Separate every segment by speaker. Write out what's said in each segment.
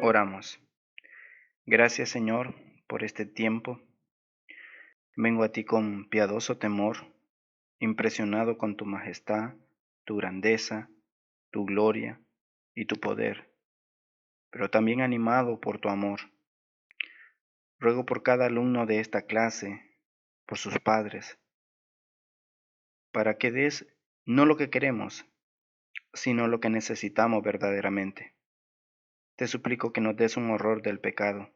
Speaker 1: Oramos. Gracias, Señor, por este tiempo. Vengo a ti con piadoso temor, impresionado con tu majestad, tu grandeza, tu gloria y tu poder, pero también animado por tu amor. Ruego por cada alumno de esta clase, por sus padres, para que des no lo que queremos, sino lo que necesitamos verdaderamente. Te suplico que nos des un horror del pecado,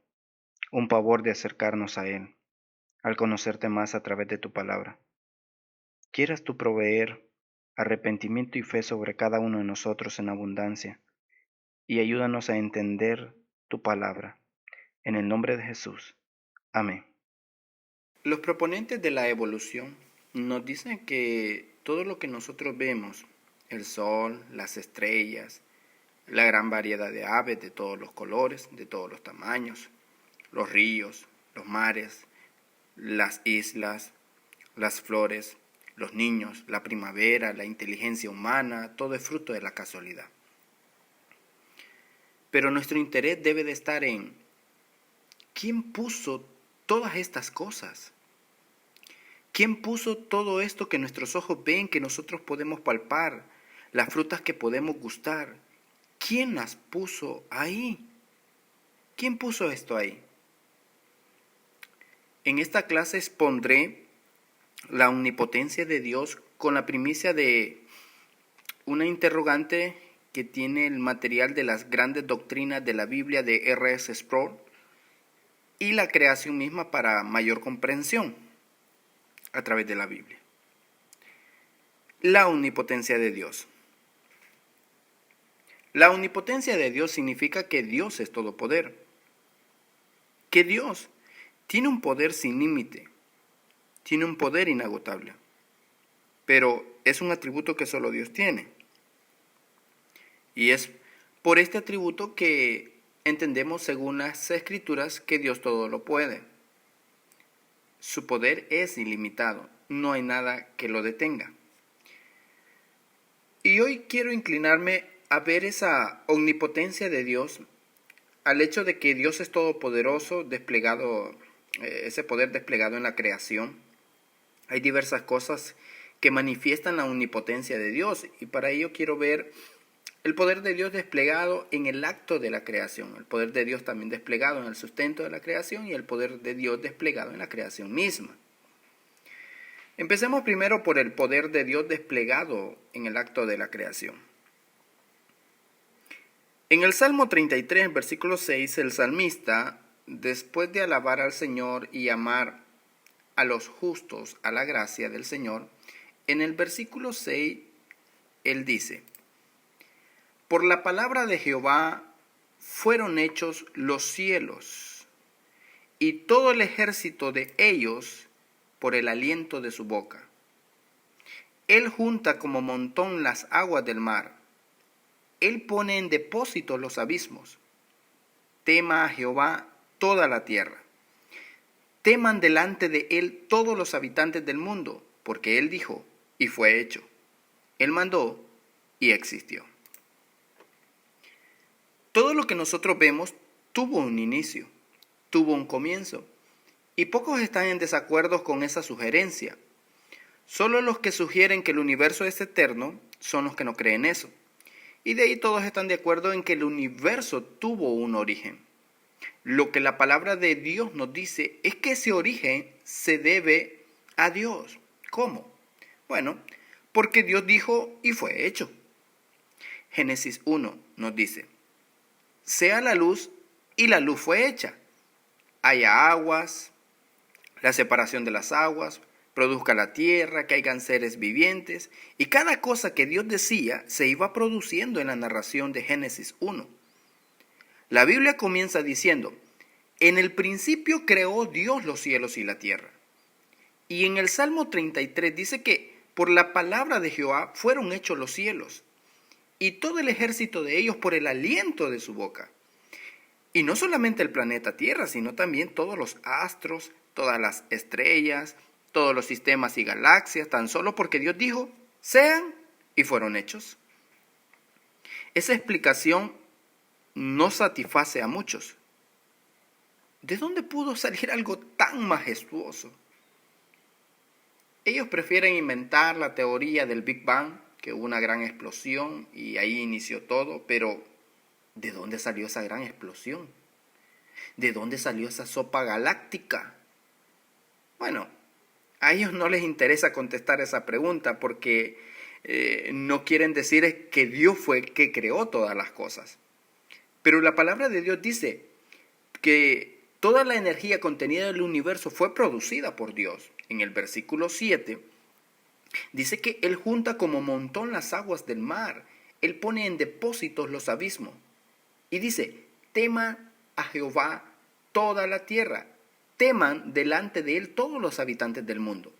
Speaker 1: un pavor de acercarnos a él, al conocerte más a través de tu palabra. Quieras tú proveer arrepentimiento y fe sobre cada uno de nosotros en abundancia, y ayúdanos a entender tu palabra. En el nombre de Jesús. Amén.
Speaker 2: Los proponentes de la evolución nos dicen que todo lo que nosotros vemos, el sol, las estrellas, la gran variedad de aves de todos los colores, de todos los tamaños, los ríos, los mares, las islas, las flores, los niños, la primavera, la inteligencia humana, todo es fruto de la casualidad. Pero nuestro interés debe de estar en ¿quién puso todas estas cosas? ¿Quién puso todo esto que nuestros ojos ven, que nosotros podemos palpar, las frutas que podemos gustar? ¿Quién las puso ahí? ¿Quién puso esto ahí? En esta clase expondré la omnipotencia de Dios con la primicia de una interrogante que tiene el material de las grandes doctrinas de la Biblia de R.S. Sproul y la creación misma para mayor comprensión a través de la Biblia. La omnipotencia de Dios. La omnipotencia de Dios significa que Dios es todo poder, que Dios tiene un poder sin límite, tiene un poder inagotable, pero es un atributo que solo Dios tiene. Y es por este atributo que entendemos según las Escrituras que Dios todo lo puede. Su poder es ilimitado, no hay nada que lo detenga. Y hoy quiero inclinarme a ver esa omnipotencia de Dios, al hecho de que Dios es todopoderoso, desplegado, ese poder desplegado en la creación. Hay diversas cosas que manifiestan la omnipotencia de Dios y para ello quiero ver el poder de Dios desplegado en el acto de la creación, el poder de Dios también desplegado en el sustento de la creación y el poder de Dios desplegado en la creación misma. Empecemos primero por el poder de Dios desplegado en el acto de la creación. En el Salmo 33, versículo 6, el salmista, después de alabar al Señor y amar a los justos a la gracia del Señor, en el versículo 6, él dice: por la palabra de Jehová fueron hechos los cielos, y todo el ejército de ellos por el aliento de su boca. Él junta como montón las aguas del mar. Él pone en depósito los abismos. Tema a Jehová toda la tierra. Teman delante de él todos los habitantes del mundo, porque él dijo, y fue hecho. Él mandó, y existió. Todo lo que nosotros vemos tuvo un inicio, tuvo un comienzo, y pocos están en desacuerdo con esa sugerencia. Solo los que sugieren que el universo es eterno son los que no creen eso. Y de ahí todos están de acuerdo en que el universo tuvo un origen. Lo que la palabra de Dios nos dice es que ese origen se debe a Dios. ¿Cómo? Bueno, porque Dios dijo y fue hecho. Génesis 1 nos dice: sea la luz, y la luz fue hecha. Haya aguas, la separación de las aguas, produzca la tierra, que hayan seres vivientes, y cada cosa que Dios decía se iba produciendo en la narración de Génesis 1. La Biblia comienza diciendo: en el principio creó Dios los cielos y la tierra. Y en el Salmo 33 dice que por la palabra de Jehová fueron hechos los cielos, y todo el ejército de ellos por el aliento de su boca. Y no solamente el planeta Tierra, sino también todos los astros, todas las estrellas, todos los sistemas y galaxias, tan solo porque Dios dijo, sean, y fueron hechos. Esa explicación no satisface a muchos. ¿De dónde pudo salir algo tan majestuoso? Ellos prefieren inventar la teoría del Big Bang, que hubo una gran explosión y ahí inició todo, pero ¿de dónde salió esa gran explosión? ¿De dónde salió esa sopa galáctica? Bueno, a ellos no les interesa contestar esa pregunta porque no quieren decir que Dios fue el que creó todas las cosas. Pero la palabra de Dios dice que toda la energía contenida en el universo fue producida por Dios. En el versículo 7 dice que Él junta como montón las aguas del mar. Él pone en depósitos los abismos. Y dice, tema a Jehová toda la tierra. Teman delante de Él todos los habitantes del mundo.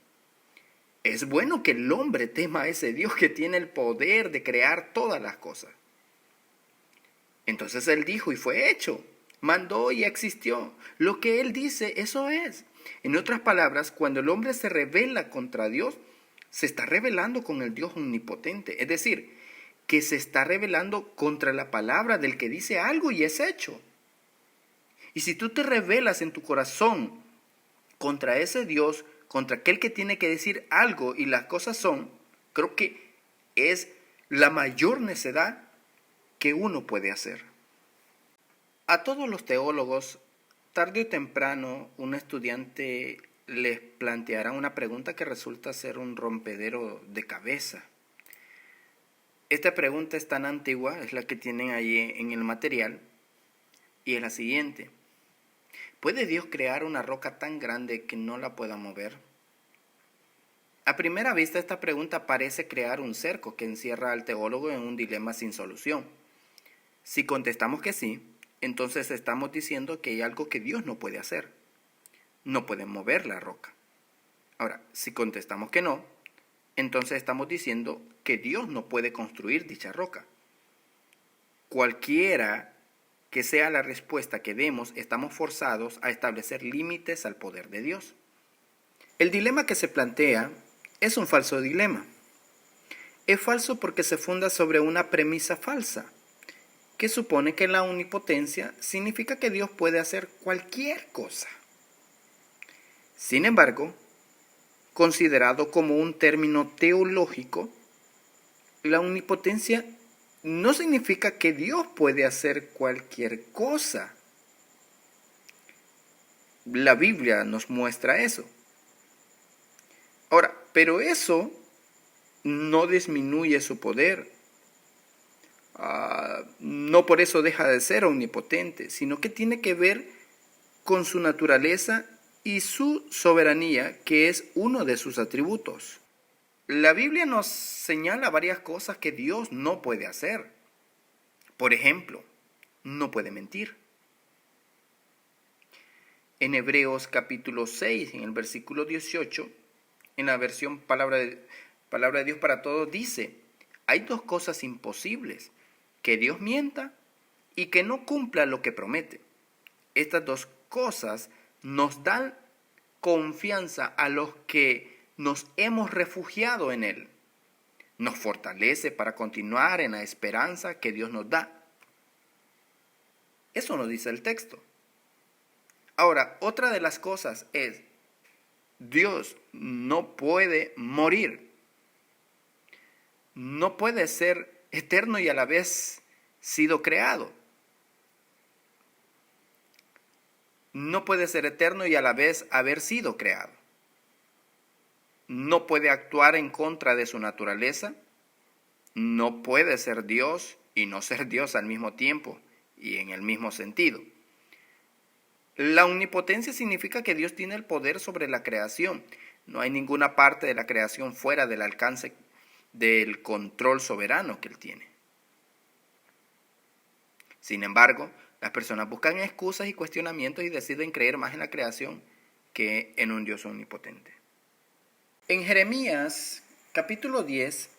Speaker 2: Es bueno que el hombre tema a ese Dios que tiene el poder de crear todas las cosas. Entonces Él dijo y fue hecho. Mandó y existió. Lo que Él dice, eso es. En otras palabras, cuando el hombre se rebela contra Dios, se está rebelando con el Dios omnipotente. Es decir, que se está rebelando contra la palabra del que dice algo y es hecho. Y si tú te rebelas en tu corazón contra ese Dios, contra aquel que tiene que decir algo y las cosas son, creo que es la mayor necedad que uno puede hacer. A todos los teólogos, tarde o temprano, un estudiante les planteará una pregunta que resulta ser un rompedero de cabeza. Esta pregunta es tan antigua, es la que tienen allí en el material, y es la siguiente. ¿Puede Dios crear una roca tan grande que no la pueda mover? A primera vista, esta pregunta parece crear un cerco que encierra al teólogo en un dilema sin solución. Si contestamos que sí, entonces estamos diciendo que hay algo que Dios no puede hacer. No puede mover la roca. Ahora, si contestamos que no, entonces estamos diciendo que Dios no puede construir dicha roca. Cualquiera que sea la respuesta que demos, estamos forzados a establecer límites al poder de Dios. El dilema que se plantea es un falso dilema. Es falso porque se funda sobre una premisa falsa, que supone que la omnipotencia significa que Dios puede hacer cualquier cosa. Sin embargo, considerado como un término teológico, la omnipotencia no significa que Dios puede hacer cualquier cosa. La Biblia nos muestra eso. Ahora, pero eso no disminuye su poder. No por eso deja de ser omnipotente, sino que tiene que ver con su naturaleza y su soberanía, que es uno de sus atributos. La Biblia nos señala varias cosas que Dios no puede hacer. Por ejemplo, no puede mentir. En Hebreos capítulo 6, en el versículo 18, en la versión Palabra de Dios para Todos, dice, hay dos cosas imposibles, que Dios mienta y que no cumpla lo que promete. Estas dos cosas nos dan confianza a los que nos hemos refugiado en Él. Nos fortalece para continuar en la esperanza que Dios nos da. Eso nos dice el texto. Ahora, otra de las cosas es, Dios no puede morir. No puede ser eterno y a la vez sido creado. No puede ser eterno y a la vez haber sido creado. No puede actuar en contra de su naturaleza. No puede ser Dios y no ser Dios al mismo tiempo y en el mismo sentido. La omnipotencia significa que Dios tiene el poder sobre la creación. No hay ninguna parte de la creación fuera del alcance del control soberano que Él tiene. Sin embargo, las personas buscan excusas y cuestionamientos y deciden creer más en la creación que en un Dios omnipotente. En Jeremías capítulo 10,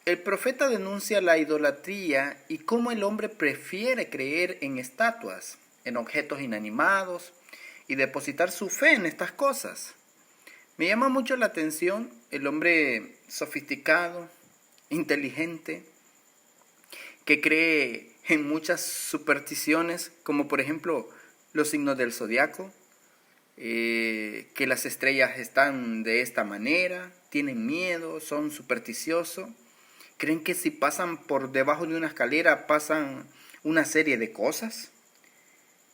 Speaker 2: el profeta denuncia la idolatría y cómo el hombre prefiere creer en estatuas, en objetos inanimados y depositar su fe en estas cosas. Me llama mucho la atención el hombre sofisticado, inteligente, que cree en muchas supersticiones, como por ejemplo los signos del zodiaco, que las estrellas están de esta manera, tienen miedo, son supersticiosos, creen que si pasan por debajo de una escalera pasan una serie de cosas.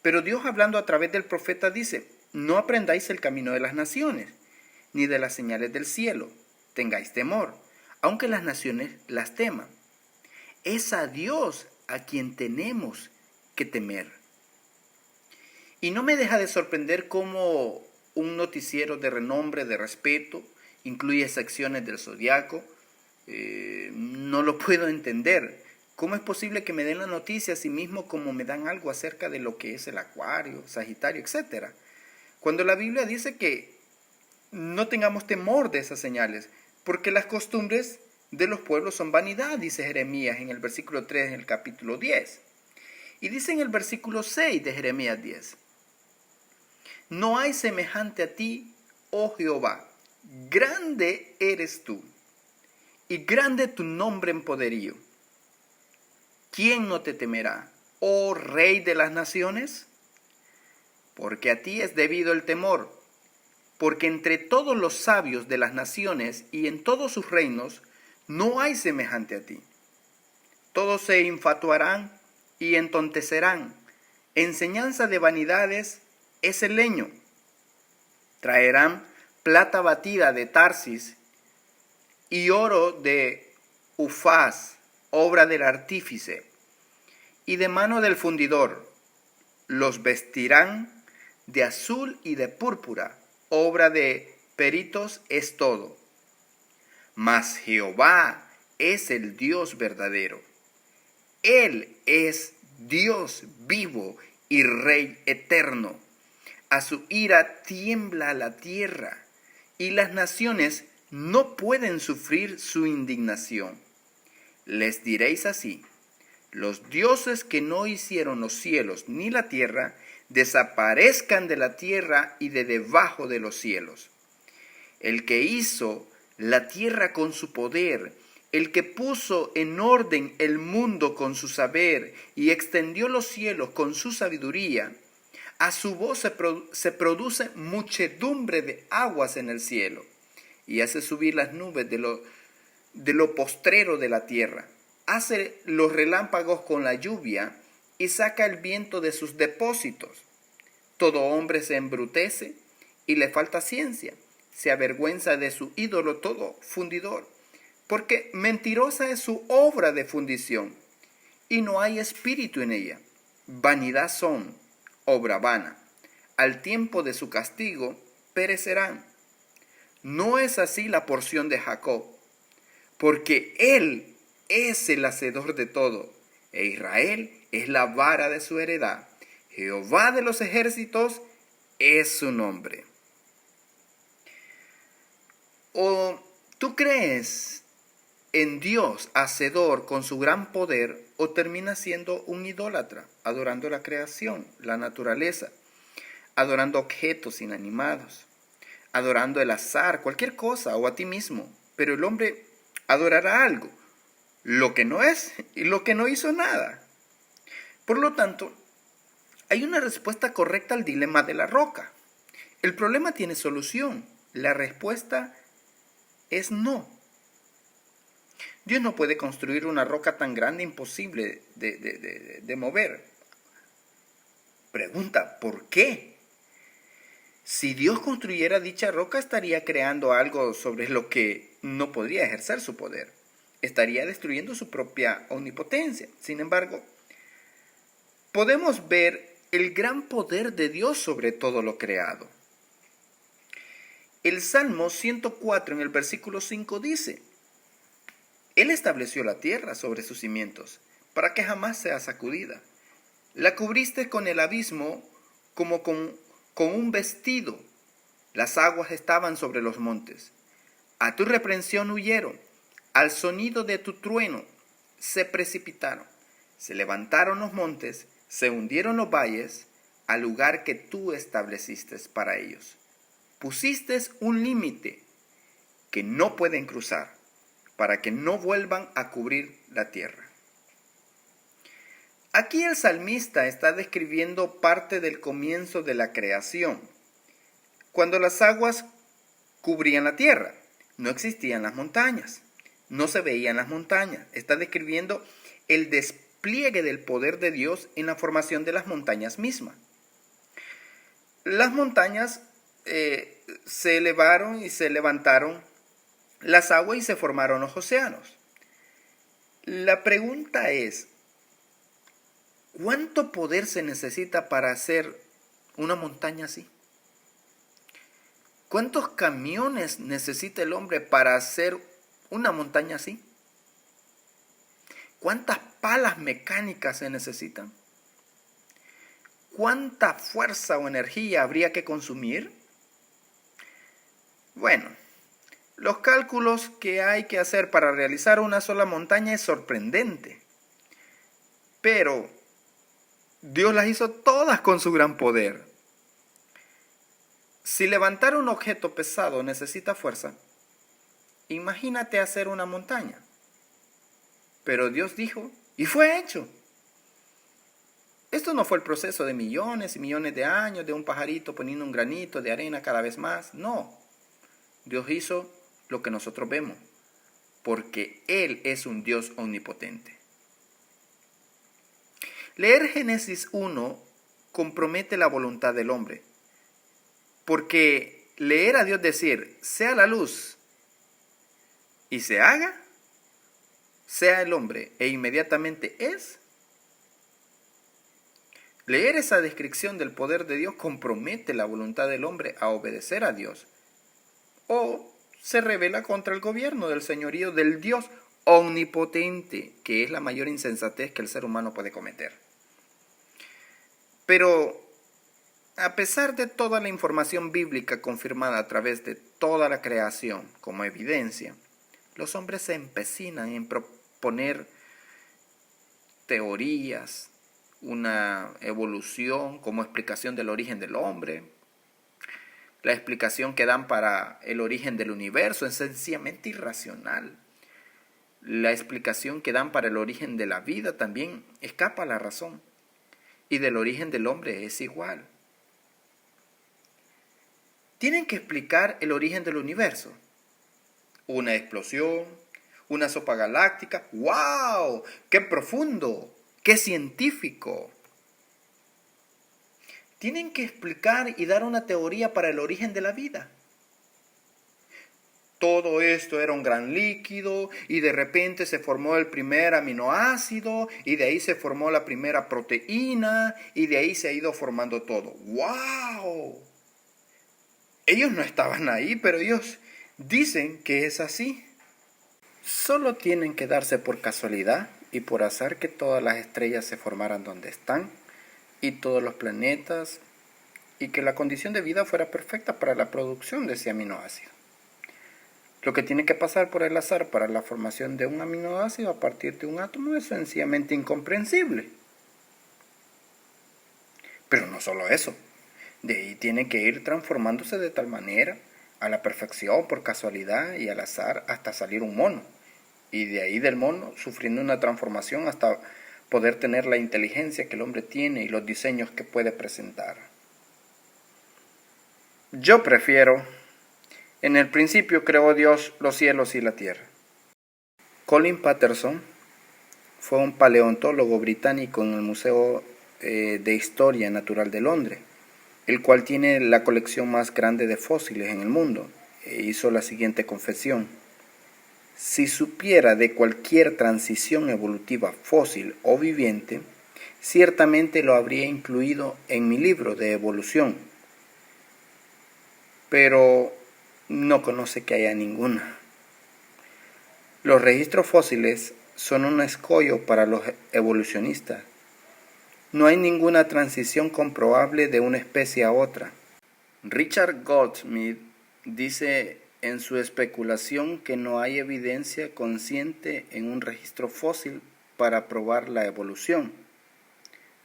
Speaker 2: Pero Dios, hablando a través del profeta, dice: no aprendáis el camino de las naciones, ni de las señales del cielo, tengáis temor, aunque las naciones las teman. Es a Dios a quien tenemos que temer. Y no me deja de sorprender cómo un noticiero de renombre, de respeto, incluye secciones del zodiaco. No lo puedo entender. ¿Cómo es posible que me den la noticia así mismo como me dan algo acerca de lo que es el Acuario, Sagitario, etcétera? Cuando la Biblia dice que no tengamos temor de esas señales, porque las costumbres de los pueblos son vanidad, dice Jeremías en el versículo 3 en el capítulo 10. Y dice en el versículo 6 de Jeremías 10: no hay semejante a ti, oh Jehová, grande eres tú, y grande tu nombre en poderío. ¿Quién no te temerá, oh Rey de las naciones? Porque a ti es debido el temor, porque entre todos los sabios de las naciones y en todos sus reinos no hay semejante a ti. Todos se infatuarán y entontecerán. Enseñanza de vanidades es el leño. Traerán plata batida de Tarsis y oro de Ufaz, obra del artífice, y de mano del fundidor. Los vestirán de azul y de púrpura, obra de peritos es todo. Mas Jehová es el Dios verdadero. Él es Dios vivo y Rey eterno. A su ira tiembla la tierra, y las naciones no pueden sufrir su indignación. Les diréis así: los dioses que no hicieron los cielos ni la tierra, desaparezcan de la tierra y de debajo de los cielos. El que hizo la tierra con su poder, el que puso en orden el mundo con su saber y extendió los cielos con su sabiduría, a su voz se produce muchedumbre de aguas en el cielo, y hace subir las nubes de lo postrero de la tierra. Hace los relámpagos con la lluvia y saca el viento de sus depósitos. Todo hombre se embrutece y le falta ciencia. Se avergüenza de su ídolo todo fundidor, porque mentirosa es su obra de fundición y no hay espíritu en ella. Vanidad son, obra vana. Al tiempo de su castigo perecerán. No es así la porción de Jacob, porque él es el hacedor de todo, e Israel es la vara de su heredad. Jehová de los ejércitos es su nombre. ¿O tú crees en Dios hacedor con su gran poder, o terminas siendo un idólatra, adorando la creación, la naturaleza, adorando objetos inanimados, adorando el azar, cualquier cosa, o a ti mismo? Pero el hombre adorará algo, lo que no es y lo que no hizo nada. Por lo tanto, hay una respuesta correcta al dilema de la roca. El problema tiene solución. La respuesta es no. Dios no puede construir una roca tan grande, imposible de mover. Pregunta, ¿por qué? Si Dios construyera dicha roca, estaría creando algo sobre lo que no podría ejercer su poder. Estaría destruyendo su propia omnipotencia. Sin embargo, podemos ver el gran poder de Dios sobre todo lo creado. El Salmo 104 en el versículo 5 dice: Él estableció la tierra sobre sus cimientos, para que jamás sea sacudida. La cubriste con el abismo como con un vestido. Las aguas estaban sobre los montes. A tu reprensión huyeron. Al sonido de tu trueno se precipitaron. Se levantaron los montes, se hundieron los valles, al lugar que tú estableciste para ellos. Pusiste un límite que no pueden cruzar, para que no vuelvan a cubrir la tierra. Aquí el salmista está describiendo parte del comienzo de la creación, cuando las aguas cubrían la tierra. No existían las montañas, no se veían las montañas. Está describiendo el despliegue del poder de Dios en la formación de las montañas mismas. Las montañas se elevaron y se levantaron las aguas y se formaron los océanos. La pregunta es, ¿cuánto poder se necesita para hacer una montaña así? ¿Cuántos camiones necesita el hombre para hacer una montaña así? ¿Cuántas palas mecánicas se necesitan? ¿Cuánta fuerza o energía habría que consumir? Bueno, los cálculos que hay que hacer para realizar una sola montaña es sorprendente. Pero Dios las hizo todas con su gran poder. Si levantar un objeto pesado necesita fuerza, imagínate hacer una montaña. Pero Dios dijo, y fue hecho. Esto no fue el proceso de millones y millones de años de un pajarito poniendo un granito de arena cada vez más. No. Dios hizo lo que nosotros vemos, porque Él es un Dios omnipotente. Leer Génesis 1 compromete la voluntad del hombre, porque leer a Dios decir, sea la luz y se haga, sea el hombre e inmediatamente es. Leer esa descripción del poder de Dios compromete la voluntad del hombre a obedecer a Dios, o se revela contra el gobierno del señorío del Dios omnipotente, que es la mayor insensatez que el ser humano puede cometer. Pero a pesar de toda la información bíblica confirmada a través de toda la creación como evidencia, los hombres se empecinan en proponer teorías, una evolución como explicación del origen del hombre. La explicación que dan para el origen del universo es sencillamente irracional. La explicación que dan para el origen de la vida también escapa a la razón. Y del origen del hombre es igual. Tienen que explicar el origen del universo. Una explosión, una sopa galáctica. ¡Wow! ¡Qué profundo! ¡Qué científico! Tienen que explicar y dar una teoría para el origen de la vida. Todo esto era un gran líquido y de repente se formó el primer aminoácido y de ahí se formó la primera proteína y de ahí se ha ido formando todo. ¡Wow! Ellos no estaban ahí, pero ellos dicen que es así. Solo tienen que darse por casualidad y por azar que todas las estrellas se formaran donde están y todos los planetas, y que la condición de vida fuera perfecta para la producción de ese aminoácido. Lo que tiene que pasar por el azar para la formación de un aminoácido a partir de un átomo es sencillamente incomprensible. Pero no solo eso, de ahí tiene que ir transformándose de tal manera a la perfección por casualidad y al azar hasta salir un mono, y de ahí del mono sufriendo una transformación hasta poder tener la inteligencia que el hombre tiene y los diseños que puede presentar. Yo prefiero, en el principio creó Dios los cielos y la tierra. Colin Patterson fue un paleontólogo británico en el Museo de Historia Natural de Londres, el cual tiene la colección más grande de fósiles en el mundo, e hizo la siguiente confesión. Si supiera de cualquier transición evolutiva fósil o viviente, ciertamente lo habría incluido en mi libro de evolución, pero no conoce que haya ninguna. Los registros fósiles son un escollo para los evolucionistas. No hay ninguna transición comprobable de una especie a otra. Richard Goldsmith dice en su especulación que no hay evidencia consciente en un registro fósil para probar la evolución.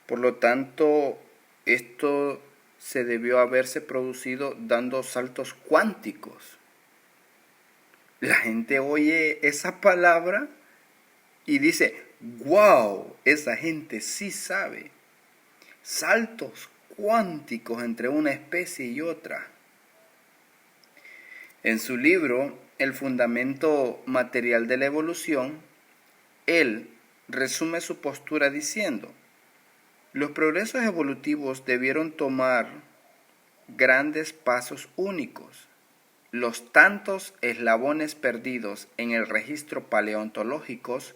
Speaker 2: Por lo tanto, esto se debió haberse producido dando saltos cuánticos. La gente oye esa palabra y dice, ¡Wow! Esa gente sí sabe. Saltos cuánticos entre una especie y otra. En su libro El fundamento material de la evolución, él resume su postura diciendo: los progresos evolutivos debieron tomar grandes pasos únicos. Los tantos eslabones perdidos en el registro paleontológicos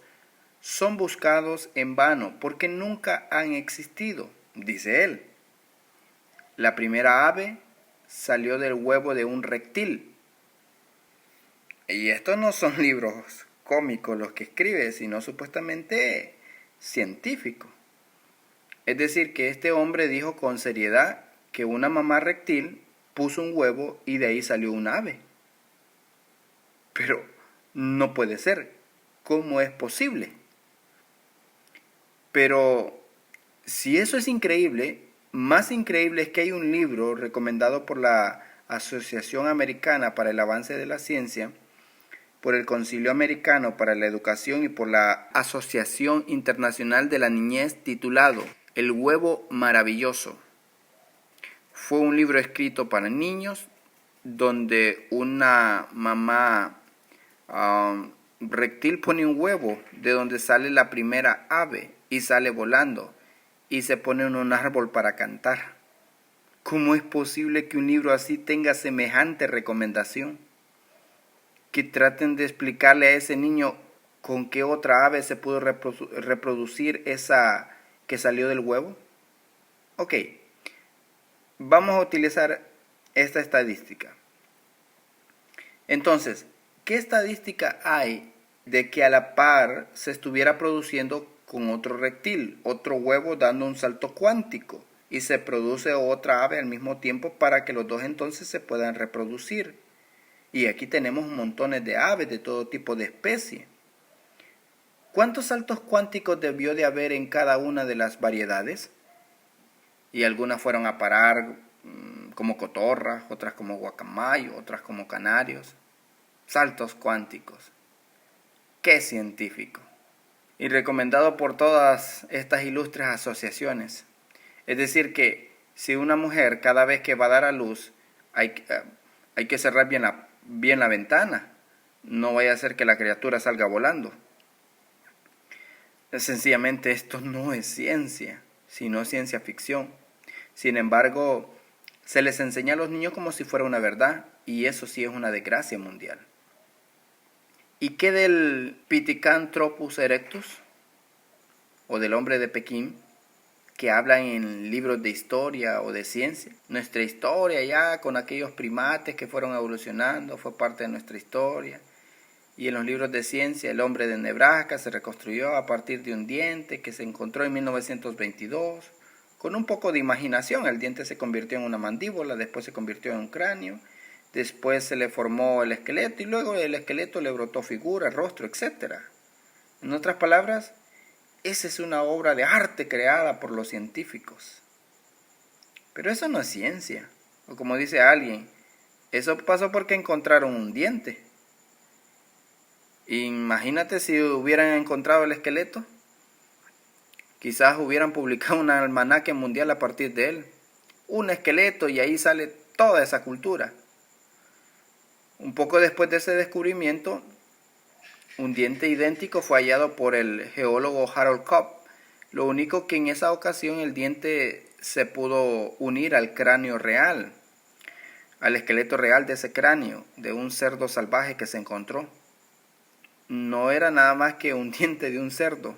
Speaker 2: son buscados en vano porque nunca han existido, dice él. La primera ave salió del huevo de un reptil. Y estos no son libros cómicos los que escribe, sino supuestamente científicos. Es decir, que este hombre dijo con seriedad que una mamá reptil puso un huevo y de ahí salió un ave. Pero no puede ser. ¿Cómo es posible? Pero si eso es increíble, más increíble es que hay un libro recomendado por la Asociación Americana para el Avance de la Ciencia, por el Concilio Americano para la Educación y por la Asociación Internacional de la Niñez, titulado El huevo maravilloso. Fue un libro escrito para niños donde una mamá reptil pone un huevo de donde sale la primera ave y sale volando y se pone en un árbol para cantar. ¿Cómo es posible que un libro así tenga semejante recomendación? Que traten de explicarle a ese niño con qué otra ave se pudo reproducir esa que salió del huevo. Ok, vamos a utilizar esta estadística. Entonces, ¿qué estadística hay de que a la par se estuviera produciendo con otro reptil, otro huevo dando un salto cuántico y se produce otra ave al mismo tiempo para que los dos entonces se puedan reproducir? Y aquí tenemos montones de aves de todo tipo de especie. ¿Cuántos saltos cuánticos debió de haber en cada una de las variedades? Y algunas fueron a parar como cotorras, otras como guacamayo, otras como canarios. Saltos cuánticos. ¡Qué científico! Y recomendado por todas estas ilustres asociaciones. Es decir que si una mujer cada vez que va a dar a luz hay que cerrar bien la ventana, no vaya a ser que la criatura salga volando. Sencillamente esto no es ciencia, sino ciencia ficción. Sin embargo, se les enseña a los niños como si fuera una verdad, y eso sí es una desgracia mundial. ¿Y qué del Pithecanthropus erectus? O del hombre de Pekín, que hablan en libros de historia o de ciencia. Nuestra historia ya con aquellos primates que fueron evolucionando fue parte de nuestra historia. Y en los libros de ciencia, el hombre de Nebraska se reconstruyó a partir de un diente que se encontró en 1922. Con un poco de imaginación, el diente se convirtió en una mandíbula, después se convirtió en un cráneo, después se le formó el esqueleto y luego el esqueleto le brotó figura, rostro, etc. En otras palabras, esa es una obra de arte creada por los científicos. Pero eso no es ciencia. O como dice alguien, eso pasó porque encontraron un diente. Imagínate si hubieran encontrado el esqueleto. Quizás hubieran publicado un almanaque mundial a partir de él. Un esqueleto y ahí sale toda esa cultura. Un poco después de ese descubrimiento, un diente idéntico fue hallado por el geólogo Harold Cobb. Lo único que en esa ocasión el diente se pudo unir al cráneo real, al esqueleto real de ese cráneo, de un cerdo salvaje que se encontró. No era nada más que un diente de un cerdo.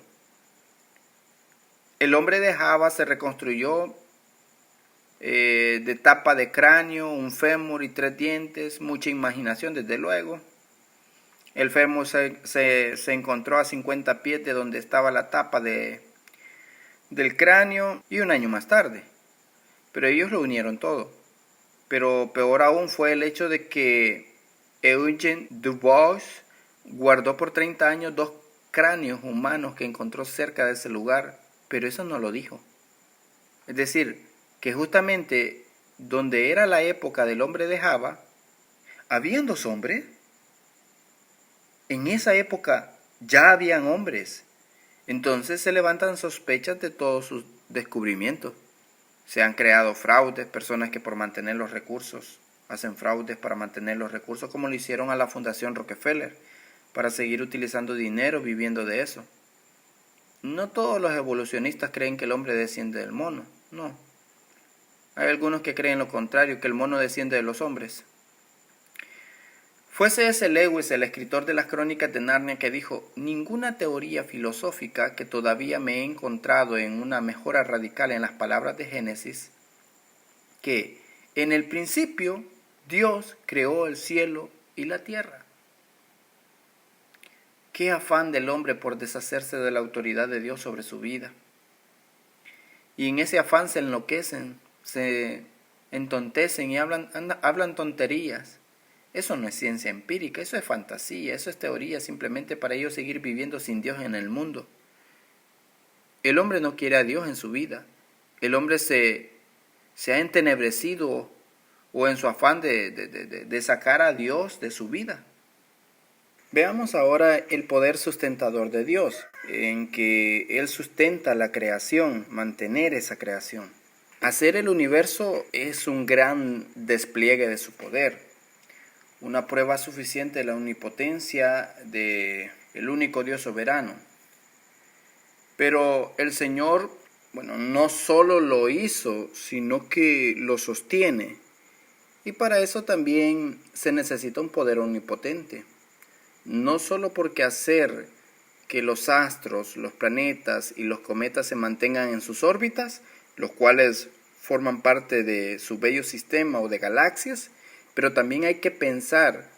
Speaker 2: El hombre de Java se reconstruyó de tapa de cráneo, un fémur y 3 dientes, mucha imaginación desde luego. El fémur se encontró a 50 pies de donde estaba la tapa del cráneo y un año más tarde. Pero ellos lo unieron todo. Pero peor aún fue el hecho de que Eugene Dubois guardó por 30 años 2 cráneos humanos que encontró cerca de ese lugar, pero eso no lo dijo. Es decir, que justamente donde era la época del hombre de Java, ¿habían 2 hombres? En esa época ya habían hombres. Entonces se levantan sospechas de todos sus descubrimientos. Se han creado fraudes, personas que por mantener los recursos hacen fraudes para mantener los recursos, como lo hicieron a la Fundación Rockefeller, para seguir utilizando dinero viviendo de eso. No todos los evolucionistas creen que el hombre desciende del mono, no. Hay algunos que creen lo contrario, que el mono desciende de los hombres. Fue C.S. Lewis, el escritor de las Crónicas de Narnia, que dijo: ninguna teoría filosófica que todavía me he encontrado en una mejora radical en las palabras de Génesis, que en el principio Dios creó el cielo y la tierra. Qué afán del hombre por deshacerse de la autoridad de Dios sobre su vida. Y en ese afán se enloquecen, se entontecen y hablan tonterías. Eso no es ciencia empírica, eso es fantasía, eso es teoría, simplemente para ellos seguir viviendo sin Dios en el mundo. El hombre no quiere a Dios en su vida. El hombre se ha entenebrecido o en su afán de sacar a Dios de su vida. Veamos ahora el poder sustentador de Dios, en que Él sustenta la creación, mantener esa creación. Hacer el universo es un gran despliegue de su poder, una prueba suficiente de la omnipotencia del único Dios soberano. Pero el Señor, no solo lo hizo, sino que lo sostiene. Y para eso también se necesita un poder omnipotente. No solo porque hacer que los astros, los planetas y los cometas se mantengan en sus órbitas, los cuales forman parte de su bello sistema o de galaxias, pero también hay que pensar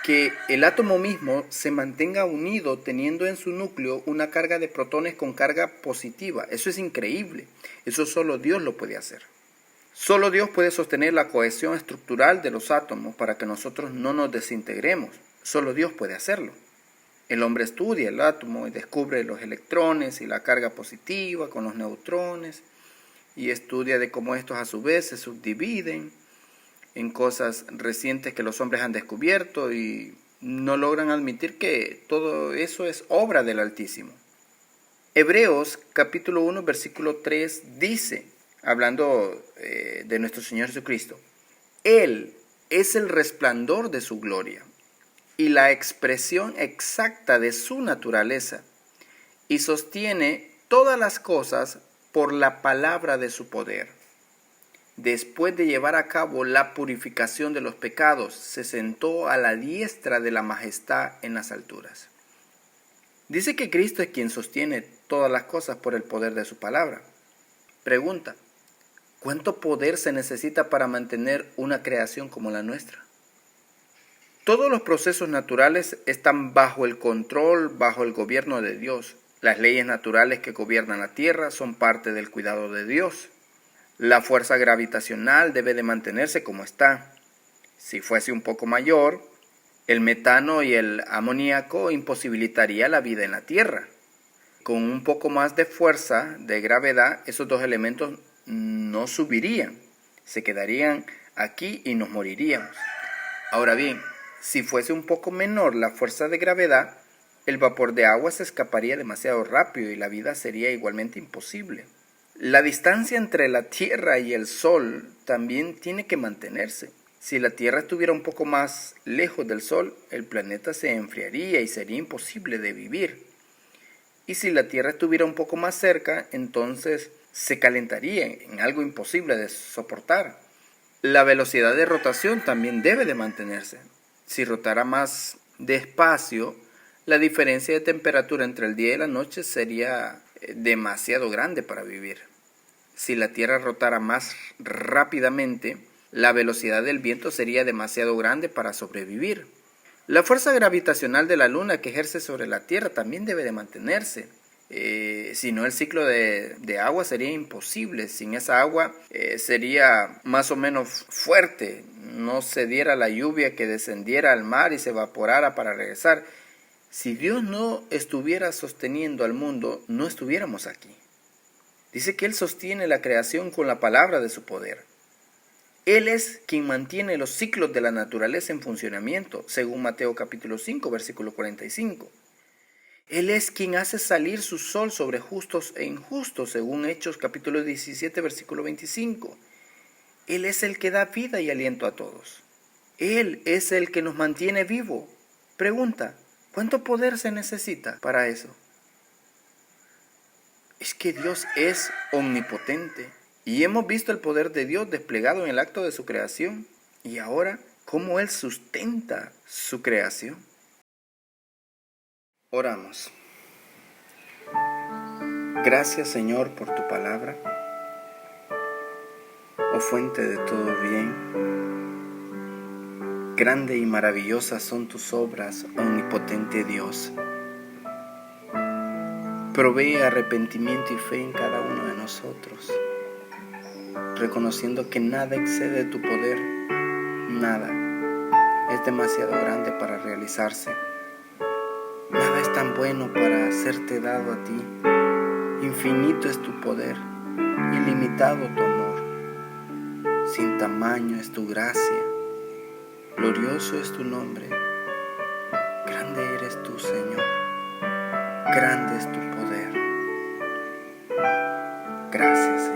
Speaker 2: que el átomo mismo se mantenga unido teniendo en su núcleo una carga de protones con carga positiva. Eso es increíble. Eso solo Dios lo puede hacer. Solo Dios puede sostener la cohesión estructural de los átomos para que nosotros no nos desintegremos. Solo Dios puede hacerlo. El hombre estudia el átomo y descubre los electrones y la carga positiva con los neutrones y estudia de cómo estos a su vez se subdividen en cosas recientes que los hombres han descubierto y no logran admitir que todo eso es obra del Altísimo. Hebreos capítulo 1 versículo 3 dice, hablando de nuestro Señor Jesucristo: Él es el resplandor de su gloria y la expresión exacta de su naturaleza, y sostiene todas las cosas por la palabra de su poder. Después de llevar a cabo la purificación de los pecados, se sentó a la diestra de la majestad en las alturas. Dice que Cristo es quien sostiene todas las cosas por el poder de su palabra. Pregunta: ¿cuánto poder se necesita para mantener una creación como la nuestra? Todos los procesos naturales están bajo el control, bajo el gobierno de Dios. Las leyes naturales que gobiernan la tierra son parte del cuidado de Dios. La fuerza gravitacional debe de mantenerse como está. Si fuese un poco mayor, el metano y el amoníaco imposibilitaría la vida en la tierra. Con un poco más de fuerza de gravedad, esos dos elementos no subirían, se quedarían aquí y nos moriríamos. Ahora bien, si fuese un poco menor la fuerza de gravedad, el vapor de agua se escaparía demasiado rápido y la vida sería igualmente imposible. La distancia entre la Tierra y el Sol también tiene que mantenerse. Si la Tierra estuviera un poco más lejos del Sol, el planeta se enfriaría y sería imposible de vivir. Y si la Tierra estuviera un poco más cerca, entonces se calentaría en algo imposible de soportar. La velocidad de rotación también debe de mantenerse. Si rotara más despacio, la diferencia de temperatura entre el día y la noche sería demasiado grande para vivir. Si la Tierra rotara más rápidamente, la velocidad del viento sería demasiado grande para sobrevivir. La fuerza gravitacional de la Luna que ejerce sobre la Tierra también debe de mantenerse. Si no, el ciclo de agua sería imposible. Sin esa agua sería más o menos fuerte. No se diera la lluvia que descendiera al mar y se evaporara para regresar. Si Dios no estuviera sosteniendo al mundo, no estuviéramos aquí. Dice que Él sostiene la creación con la palabra de su poder. Él es quien mantiene los ciclos de la naturaleza en funcionamiento, según Mateo capítulo 5, versículo 45. Él es quien hace salir su sol sobre justos e injustos, según Hechos capítulo 17, versículo 25. Él es el que da vida y aliento a todos. Él es el que nos mantiene vivo. Pregunta, ¿cuánto poder se necesita para eso? Es que Dios es omnipotente y hemos visto el poder de Dios desplegado en el acto de su creación. Y ahora, ¿cómo Él sustenta su creación? Oramos. Gracias, Señor, por tu palabra, oh fuente de todo bien. Grande y maravillosas son tus obras, omnipotente Dios. Provee arrepentimiento y fe en cada uno de nosotros, reconociendo que nada excede tu poder, nada es demasiado grande para realizarse, nada es tan bueno para serte dado a ti. Infinito es tu poder, ilimitado tu amor, sin tamaño es tu gracia, glorioso es tu nombre, grande eres tú, Señor, grande es tu poder. Gracias, Señor.